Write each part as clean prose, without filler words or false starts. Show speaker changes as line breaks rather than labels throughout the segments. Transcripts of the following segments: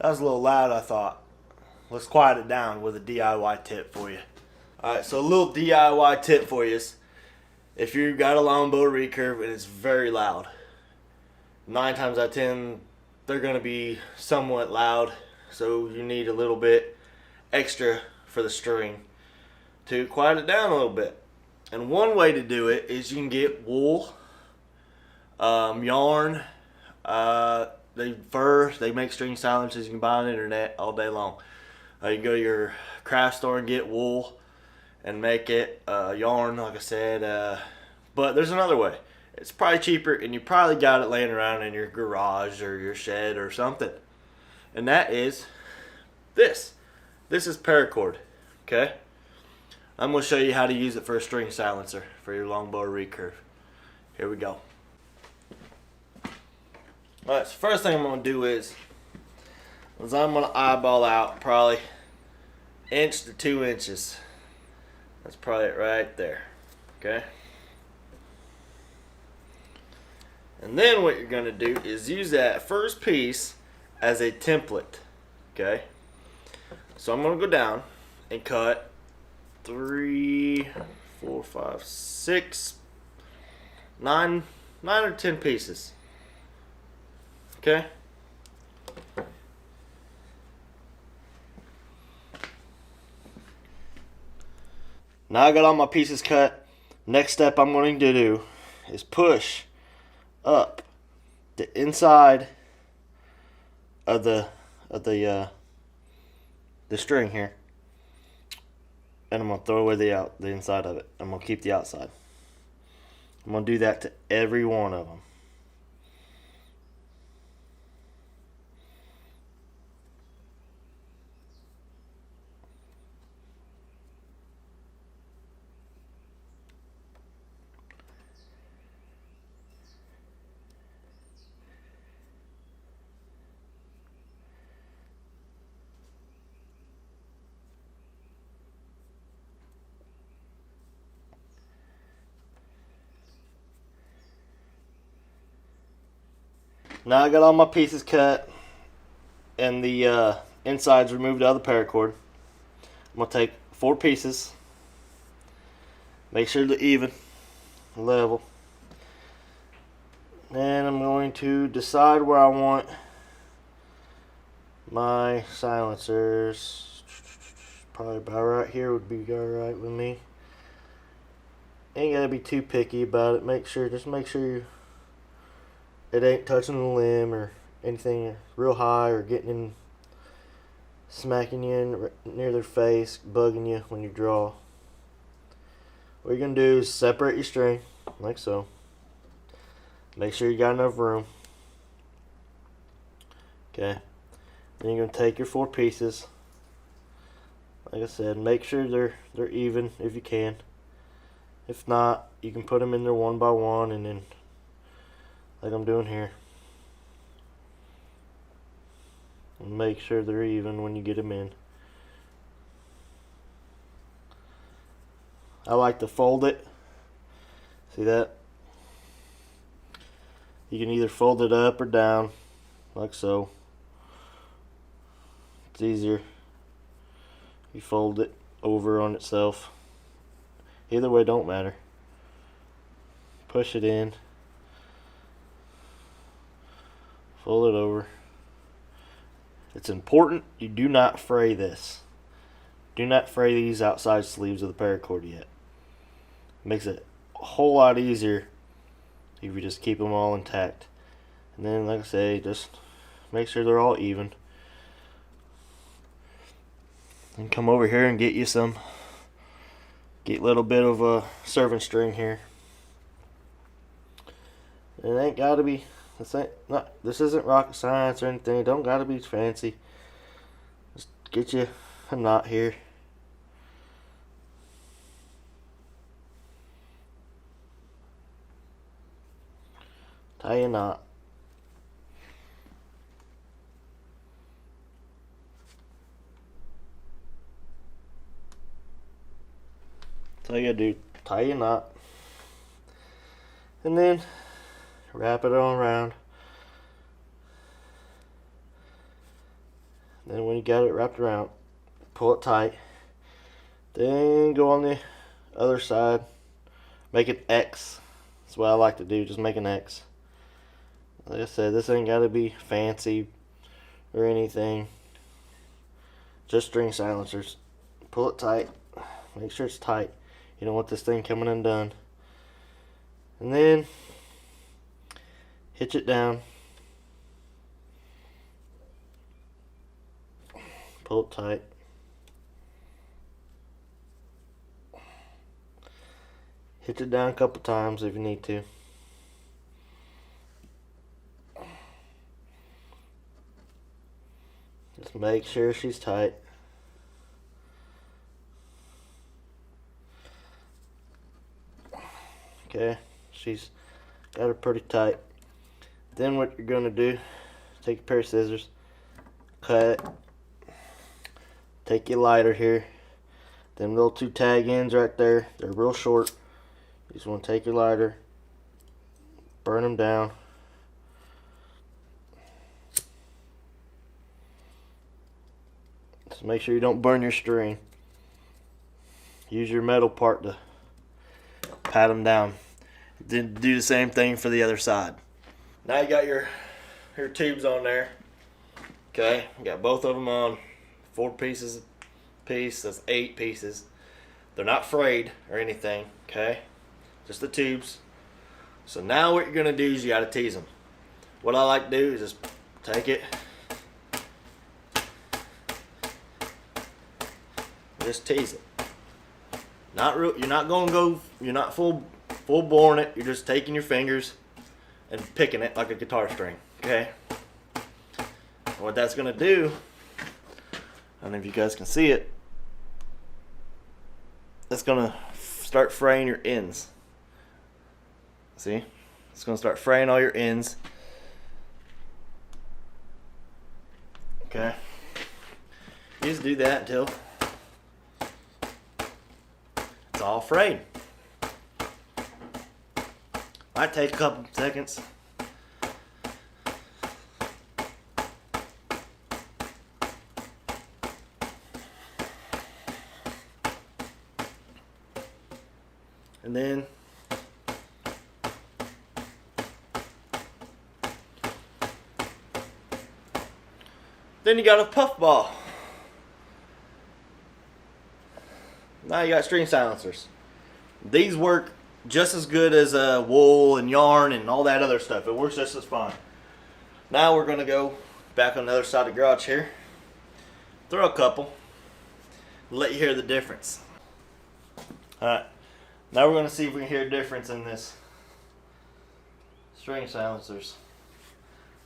That was a little loud, I thought. Let's quiet it down with a DIY tip for you. Alright, so a little DIY tip for you is if you've got a longbow recurve and it's very loud, 9 times out of 10 they're going to be somewhat loud, so you need a little bit extra for the string to quiet it down a little bit. And one way to do it is you can get wool, yarn, they make string silencers you can buy on the internet all day long. You can go to your craft store and get wool and make it yarn, like I said, but there's another way. It's probably cheaper, and you probably got it laying around in your garage or your shed or something, and that is this. This is Paracord. Okay, I'm going to show you how to use it for a string silencer for your longbow recurve. Here we go. Alright, so first thing I'm going to do is I'm going to eyeball out probably 1 to 2 inches. That's probably it right there. Okay. And then what you're going to do is use that first piece as a template. Okay. So I'm going to go down and cut 3, 4, 5, 6, 9 or 10 pieces. Okay. Now I got all my pieces cut. Next step I'm going to do is push up the inside of the string here, and I'm going to throw away the inside of it. I'm going to keep the outside. I'm going to do that to every one of them. Now I got all my pieces cut and the insides removed out of the paracord. I'm going to take 4 pieces, make sure they're even, level, and I'm going to decide where I want my silencers. Probably about right here would be alright with me. Ain't gotta be too picky about it. Just make sure it ain't touching the limb or anything real high or getting in, smacking you in near their face, bugging you when you draw. What you're going to do is separate your string like so. Make sure you got enough room. Okay. Then you're going to take your 4 pieces. Like I said, make sure they're even if you can. If not, you can put them in there one by one, and then like I'm doing here. And make sure they're even when you get them in. I like to fold it. See that? You can either fold it up or down, like so. It's easier. You fold it over on itself. Either way, don't matter. Push it in. Fold it over. It's important you do not fray this. Do not fray these outside sleeves of the paracord yet. It makes it a whole lot easier if you just keep them all intact. And then, like I say, just make sure they're all even. And come over here and get you some. Get a little bit of a serving string here. It ain't gotta be. This isn't rocket science or anything. It don't gotta be fancy. Just get you a knot here. Tie a knot. So you gotta do, tie a knot, and then wrap it on around. Then when you got it wrapped around, pull it tight. Then go on the other side, make an X. That's what I like to do, just make an X. Like I said, this ain't gotta be fancy or anything. Just string silencers. Pull it tight. Make sure it's tight. You don't want this thing coming undone. And then hitch it down. Pull it tight. Hitch it down a couple times if you need to. Just make sure she's tight. Okay, she's got her pretty tight. Then what you're gonna do, take a pair of scissors, cut it, take your lighter here, them little two tag ends right there, they're real short. You just want to take your lighter, burn them down. So make sure you don't burn your string. Use your metal part to pat them down. Then do the same thing for the other side. Now you got your tubes on there. Okay, you got both of them on. 4 pieces a piece, that's 8 pieces. They're not frayed or anything, okay? Just the tubes. So now what you're gonna do is you gotta tease them. What I like to do is just take it, just tease it. Not real. You're not gonna go. You're not full boring it. You're just taking your fingers and picking it like a guitar string. Okay. What that's gonna do, I don't know if you guys can see it. That's gonna start fraying your ends. See? It's gonna start fraying all your ends. Okay. You just do that until it's all frayed. Might take a couple seconds. And then you got a puff ball. Now you got string silencers. These work just as good as wool and yarn and all that other stuff. It works just as fine. Now we're gonna go back on the other side of the garage here. Throw a couple. Let you hear the difference. Alright. Now we're gonna see if we can hear a difference in this string silencers.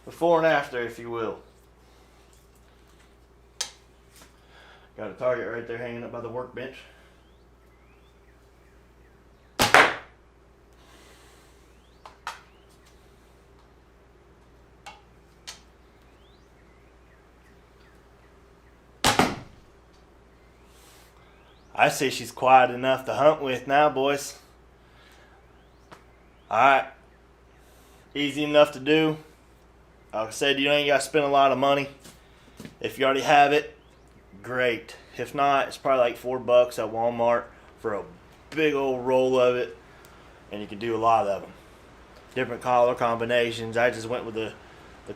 Before and after, if you will. Got a target right there hanging up by the workbench. I say she's quiet enough to hunt with now, boys. Alright. Easy enough to do. Like I said, you ain't got to spend a lot of money. If you already have it, great. If not, it's probably like $4 at Walmart for a big old roll of it. And you can do a lot of them. Different collar combinations. I just went with the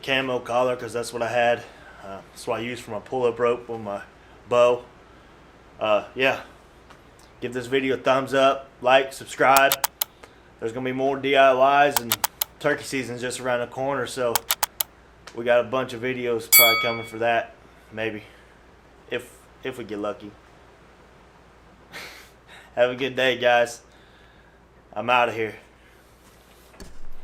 camo collar because that's what I had. That's what I used for my pull-up rope with my bow. Yeah. Give this video a thumbs up, like, subscribe. There's going to be more DIYs, and turkey season's just around the corner, so we got a bunch of videos probably coming for that, maybe, if we get lucky. Have a good day, guys. I'm out of here.